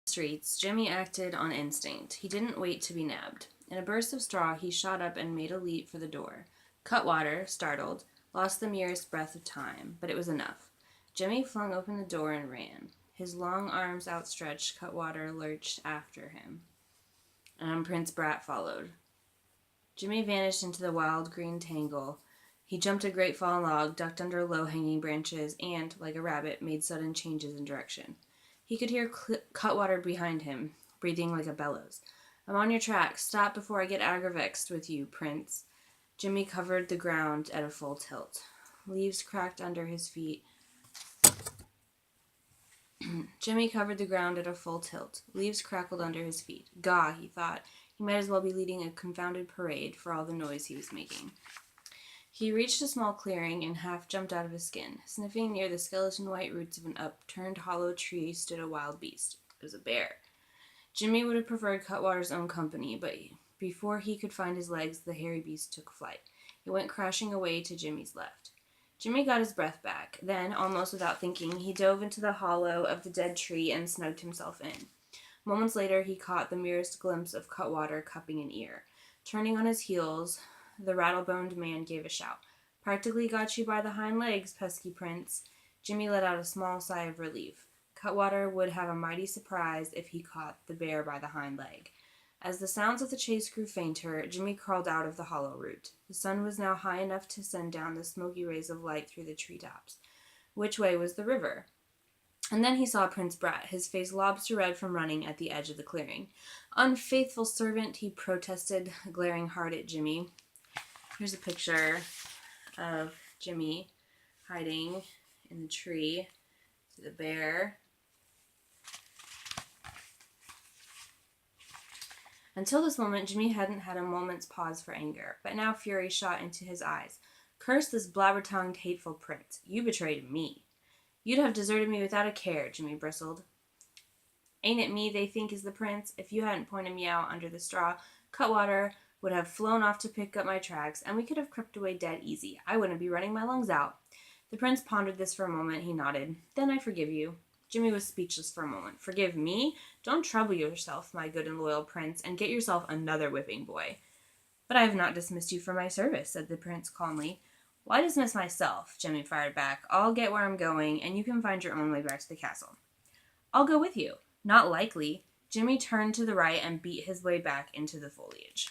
Streets, Jimmy acted on instinct. He didn't wait to be nabbed. In a burst of straw, he shot up and made a leap for the door. Cutwater, startled, lost the merest breath of time, but it was enough. Jimmy flung open the door and ran. His long arms outstretched, Cutwater lurched after him, and Prince Brat followed. Jimmy vanished into the wild green tangle. He jumped a great fallen log, ducked under low-hanging branches, and, like a rabbit, made sudden changes in direction. He could hear Cutwater behind him, breathing like a bellows. "I'm on your track. Stop before I get aggravexed with you, Prince." Jimmy covered the ground at a full tilt. Leaves cracked under his feet. Jimmy covered the ground at a full tilt. Leaves crackled under his feet. Gah, he thought. He might as well be leading a confounded parade for all the noise he was making. He reached a small clearing and half jumped out of his skin. Sniffing near the skeleton-white roots of an upturned hollow tree stood a wild beast. It was a bear. Jimmy would have preferred Cutwater's own company, but before he could find his legs, the hairy beast took flight. It went crashing away to Jimmy's left. Jimmy got his breath back. Then, almost without thinking, he dove into the hollow of the dead tree and snugged himself in. Moments later, he caught the merest glimpse of Cutwater cupping an ear. Turning on his heels, the rattle-boned man gave a shout. "Practically got you by the hind legs, pesky prince." Jimmy let out a small sigh of relief. Cutwater would have a mighty surprise if he caught the bear by the hind leg. As the sounds of the chase grew fainter, Jimmy crawled out of the hollow root. The sun was now high enough to send down the smoky rays of light through the treetops. Which way was the river? And then he saw Prince Brat, his face lobster red from running at the edge of the clearing. "Unfaithful servant," he protested, glaring hard at Jimmy. Here's a picture of Jimmy hiding in the tree. See the bear. Until this moment, Jimmy hadn't had a moment's pause for anger, but now fury shot into his eyes. "Curse this blabber-tongued, hateful prince. You betrayed me." "You'd have deserted me without a care," Jimmy bristled. "Ain't it me they think is the prince? If you hadn't pointed me out under the straw, Cutwater would have flown off to pick up my tracks, and we could have crept away dead easy. I wouldn't be running my lungs out." The prince pondered this for a moment. He nodded. "Then I forgive you." Jimmy was speechless for a moment. "Forgive me? Don't trouble yourself, my good and loyal prince, and get yourself another whipping boy." "But I have not dismissed you from my service," said the prince calmly. "Why dismiss myself?" Jimmy fired back. "I'll get where I'm going, and you can find your own way back to the castle." "I'll go with you." "Not likely." Jimmy turned to the right and beat his way back into the foliage.